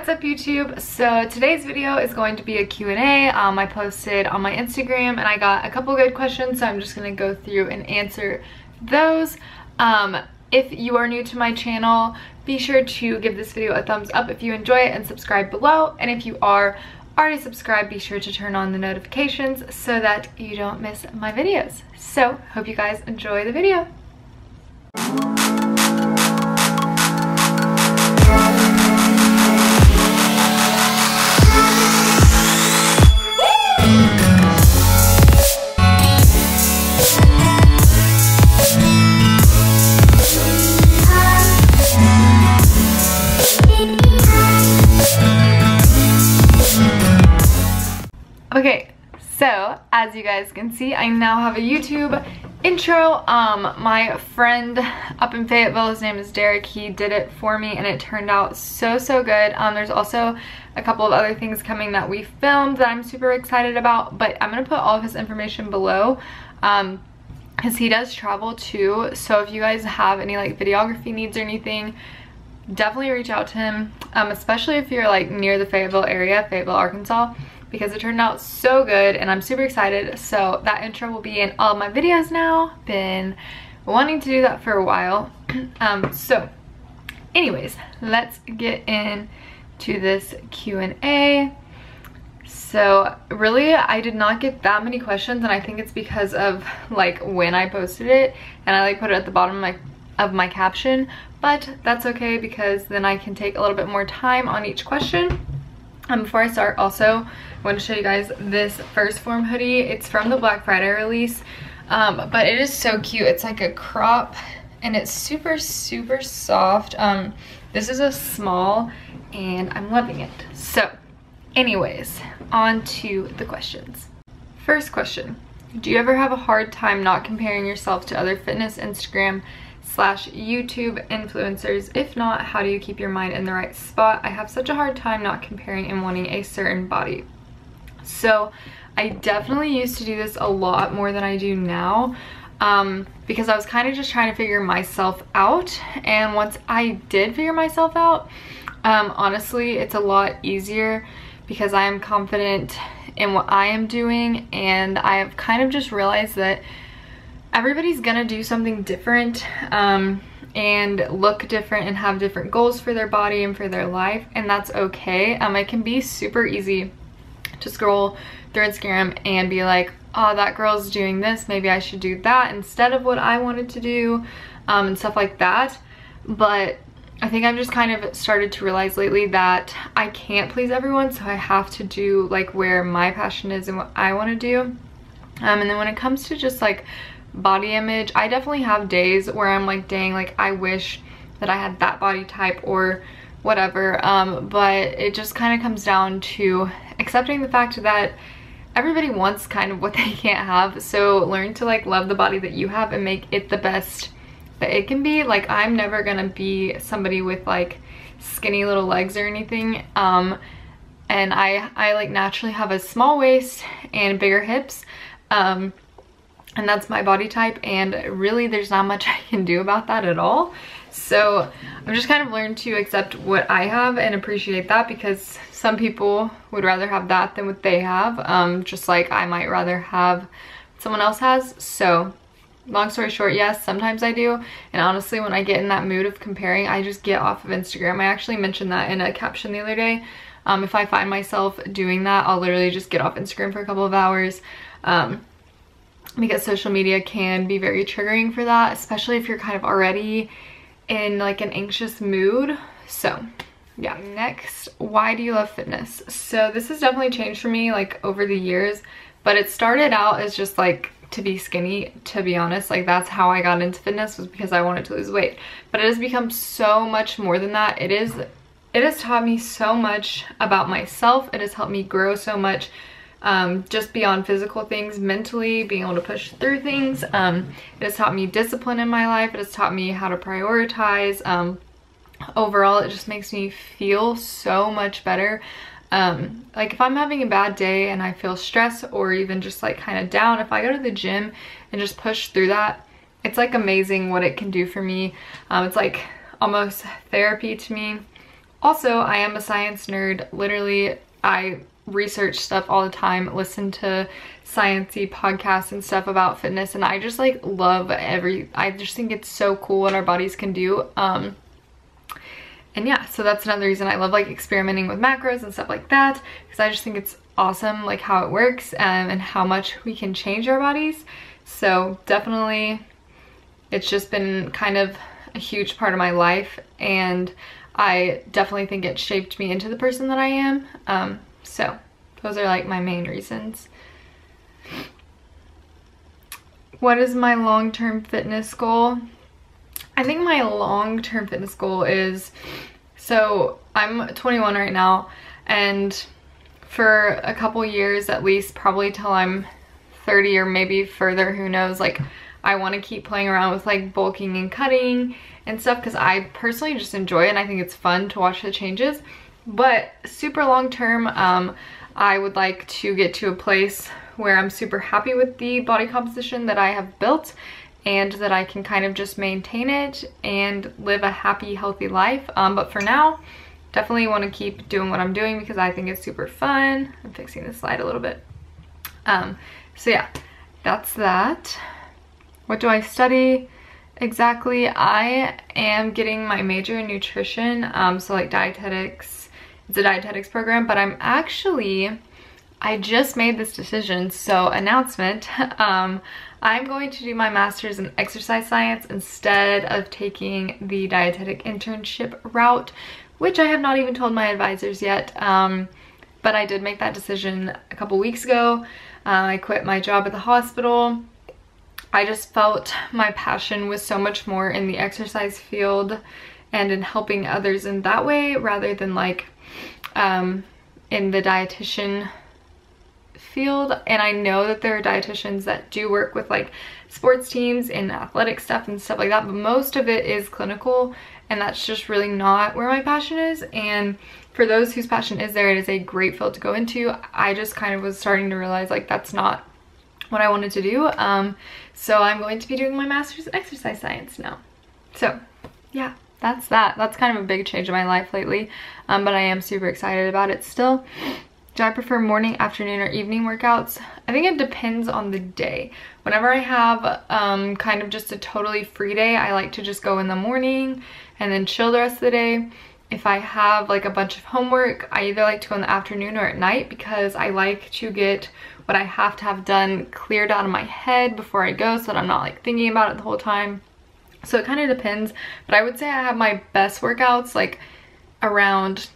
What's up YouTube? So today's video is going to be a Q&A. I posted on my Instagram and I got a couple good questions, so I'm just going to go through and answer those. If you are new to my channel, be sure to give this video a thumbs up if you enjoy it and subscribe below. And if you are already subscribed, be sure to turn on the notifications so that you don't miss my videos. So hope you guys enjoy the video. Okay, so as you guys can see, I now have a YouTube intro. My friend up in Fayetteville, his name is Derek, he did it for me and it turned out so good. There's also a couple of other things coming that we filmed that I'm super excited about, but I'm gonna put all of his information below because he does travel too. So if you guys have any like videography needs or anything, definitely reach out to him, especially if you're like near the Fayetteville area, Fayetteville, Arkansas, because it turned out so good and I'm super excited. So that intro will be in all of my videos now. Been wanting to do that for a while. So anyways, let's get into this Q&A. So really, I did not get that many questions, and I think it's because of like when I posted it and I like put it at the bottom of my caption, but that's okay because then I can take a little bit more time on each question. Before I start, also I want to show you guys this 1st Phorm hoodie. It's from the Black Friday release, but it is so cute. It's like a crop and it's super soft. This is a small and I'm loving it. So anyways, on to the questions. First question: do you ever have a hard time not comparing yourself to other fitness Instagram / YouTube influencers? If not, how do you keep your mind in the right spot? I have such a hard time not comparing and wanting a certain body. So I definitely used to do this a lot more than I do now, because I was kind of just trying to figure myself out. And once I did figure myself out, honestly, it's a lot easier because I am confident in what I am doing, and I have kind of just realized that everybody's gonna do something different and look different and have different goals for their body and for their life, and that's okay. It can be super easy to scroll through Instagram and be like, oh, that girl's doing this, maybe I should do that instead of what I wanted to do, and stuff like that. But I think I've just kind of started to realize lately that I can't please everyone, so I have to do like where my passion is and what I want to do. And then when it comes to just like body image, I definitely have days where I'm like, dang, like I wish that I had that body type or whatever, but it just kind of comes down to accepting the fact that everybody wants kind of what they can't have. So learn to like love the body that you have and make it the best that it can be. Like I'm never gonna be somebody with like skinny little legs or anything, and I like naturally have a small waist and bigger hips, and that's my body type, and really there's not much I can do about that at all. So I've just kind of learned to accept what I have and appreciate that, because some people would rather have that than what they have, just like I might rather have what someone else has. So long story short, yes, sometimes I do, and honestly when I get in that mood of comparing, I just get off of Instagram. I actually mentioned that in a caption the other day. If I find myself doing that, I'll literally just get off Instagram for a couple of hours, because social media can be very triggering for that, especially if you're kind of already in like an anxious mood. So yeah. Next, why do you love fitness? So this has definitely changed for me like over the years, but it started out as just like to be skinny, to be honest. Like that's how I got into fitness, was because I wanted to lose weight. But it has become so much more than that. It has taught me so much about myself. It has helped me grow so much, just beyond physical things, mentally, being able to push through things. It has taught me discipline in my life. It has taught me how to prioritize. Overall, it just makes me feel so much better. Like if I'm having a bad day and I feel stressed or even just like kind of down, if I go to the gym and just push through that, it's like amazing what it can do for me. It's like almost therapy to me. Also, I am a science nerd. Literally, I research stuff all the time, listen to sciencey podcasts and stuff about fitness, and I just like love I just think it's so cool what our bodies can do. And yeah, so that's another reason I love like experimenting with macros and stuff like that, because I just think it's awesome like how it works, and how much we can change our bodies. So definitely it's just been kind of a huge part of my life, and I definitely think it shaped me into the person that I am. So those are like my main reasons. What is my long-term fitness goal? I think my long-term fitness goal is, so I'm 21 right now, and for a couple years at least, probably till I'm 30 or maybe further, who knows, like I want to keep playing around with like bulking and cutting and stuff, because I personally just enjoy it and I think it's fun to watch the changes. But super long term, I would like to get to a place where I'm super happy with the body composition that I have built, and that I can kind of just maintain it and live a happy, healthy life. But for now, definitely want to keep doing what I'm doing because I think it's super fun. I'm fixing the slide a little bit. So yeah, that's that. What do I study exactly? I am getting my major in nutrition, so like dietetics. It's a dietetics program, but I just made this decision, so announcement. I'm going to do my master's in exercise science instead of taking the dietetic internship route, which I have not even told my advisors yet. But I did make that decision a couple weeks ago. I quit my job at the hospital. I just felt my passion was so much more in the exercise field and in helping others in that way, rather than like in the dietitian field. And I know that there are dietitians that do work with like sports teams and athletic stuff and stuff like that, but most of it is clinical, and that's just really not where my passion is. And for those whose passion is there, it is a great field to go into. I just kind of was starting to realize like that's not what I wanted to do. So I'm going to be doing my master's in exercise science now. So yeah, that's that. That's kind of a big change in my life lately, but I am super excited about it still. Do I prefer morning, afternoon, or evening workouts? I think it depends on the day. Whenever I have kind of just a totally free day, I like to just go in the morning and then chill the rest of the day. If I have like a bunch of homework, I either like to go in the afternoon or at night, because I like to get what I have to have done cleared out of my head before I go, so that I'm not like thinking about it the whole time. So it kind of depends, but I would say I have my best workouts like around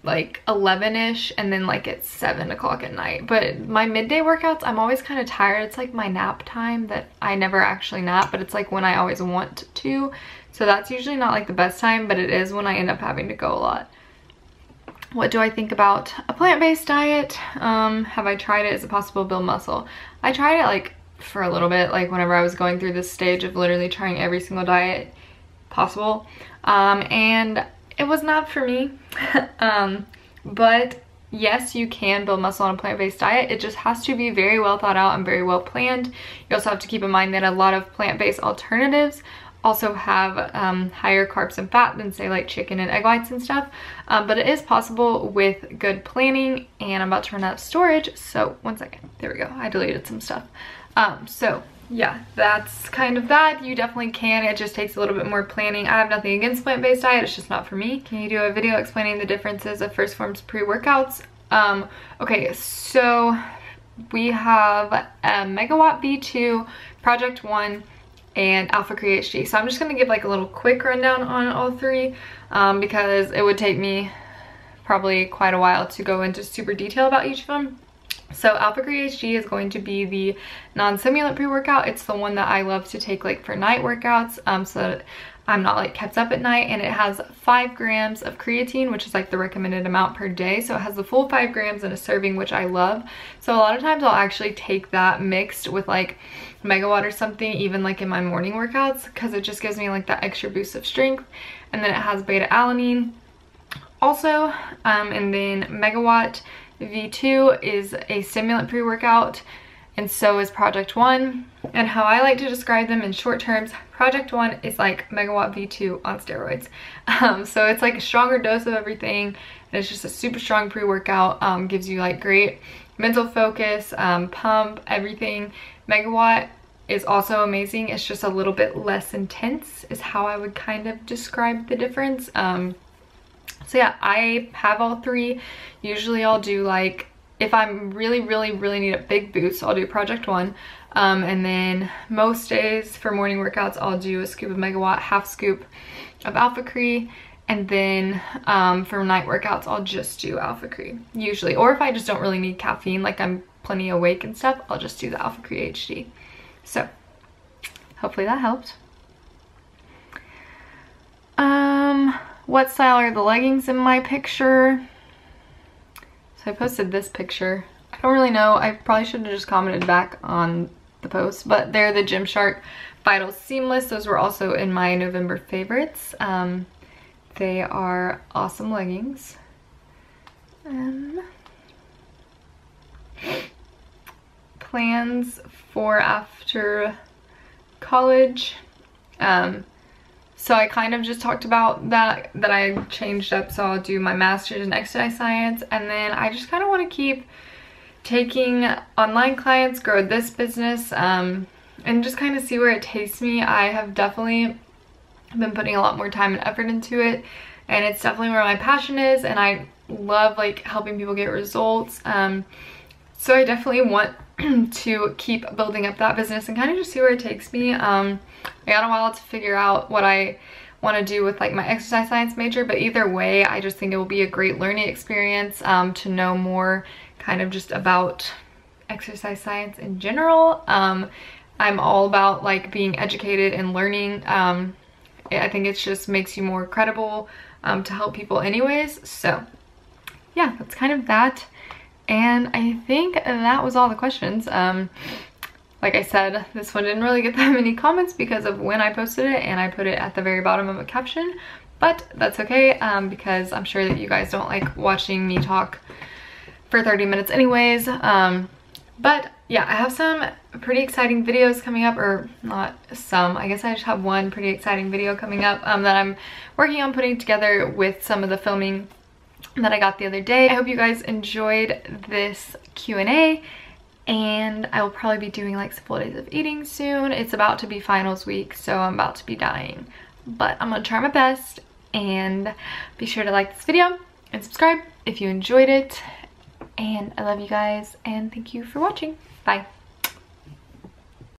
like 11ish, and then like at 7 o'clock at night. But my midday workouts, I'm always kind of tired. It's like my nap time that I never actually nap, but it's like when I always want to. So that's usually not like the best time, but it is when I end up having to go a lot. What do I think about a plant-based diet? Have I tried it? Is it possible to build muscle? I tried it like for a little bit, like whenever I was going through this stage of literally trying every single diet possible, and it was not for me. But yes, you can build muscle on a plant-based diet. It just has to be very well thought out and very well planned. You also have to keep in mind that a lot of plant-based alternatives also have higher carbs and fat than say like chicken and egg whites and stuff. But it is possible with good planning, and I'm about to run out of storage. So one second, there we go. I deleted some stuff. So yeah, that's kind of that. You definitely can. It just takes a little bit more planning. I have nothing against plant-based diet. It's just not for me. Can you do a video explaining the differences of 1st Phorm's pre-workouts? Okay, so we have a Megawatt V2, Project 1, and Alpha Create HD. So I'm just going to give like a little quick rundown on all three, because it would take me probably quite a while to go into super detail about each of them. So Alpha Create HD is going to be the non-stimulant pre-workout. It's the one that I love to take like for night workouts, so that I'm not like kept up at night. And it has 5 grams of creatine, which is like the recommended amount per day. So it has the full 5 grams in a serving, which I love. So a lot of times I'll actually take that mixed with like Megawatt or something, even like in my morning workouts, because it just gives me like that extra boost of strength. And then it has beta alanine also, and then Megawatt V2 is a stimulant pre-workout, and so is Project One. And how I like to describe them in short terms, Project One is like Megawatt V2 on steroids. So it's like a stronger dose of everything, and it's just a super strong pre-workout. Gives you like great mental focus, pump, everything. Megawatt is also amazing. It's just a little bit less intense is how I would kind of describe the difference. So yeah, I have all three. Usually I'll do like, if I'm really need a big boost, I'll do Project One. And then most days for morning workouts, I'll do a scoop of Megawatt, half scoop of AlphaCree. And then for night workouts, I'll just do AlphaCree usually. Or if I just don't really need caffeine, like I'm plenty awake and stuff, I'll just do the AlphaCree HD. So hopefully that helped. What style are the leggings in my picture? So I posted this picture. I don't really know. I probably should have just commented back on the post, but they're the Gymshark Vital Seamless. Those were also in my November favorites. They are awesome leggings. Plans for after college. So I kind of just talked about that I changed up, so I'll do my master's in exercise science, and then I just kind of want to keep taking online clients, grow this business, and just kind of see where it takes me. I have definitely been putting a lot more time and effort into it, and it's definitely where my passion is, and I love like helping people get results. So I definitely want to keep building up that business and kind of just see where it takes me. I got a while to figure out what I want to do with like my exercise science major, but either way, I just think it will be a great learning experience to know more kind of just about exercise science in general. I'm all about like being educated and learning. I think it just makes you more credible to help people anyways. So yeah, that's kind of that. And I think that was all the questions. Like I said, this one didn't really get that many comments because of when I posted it, and I put it at the very bottom of a caption, but that's okay because I'm sure that you guys don't like watching me talk for 30 minutes anyways. But yeah, I have some pretty exciting videos coming up, or not some, I guess I just have one pretty exciting video coming up that I'm working on putting together with some of the filming that I got the other day. I hope you guys enjoyed this Q&A, and I will probably be doing like some full days of eating soon. It's about to be finals week, so I'm about to be dying, but I'm gonna try my best. And be sure to like this video and subscribe if you enjoyed it, and I love you guys, and thank you for watching. Bye.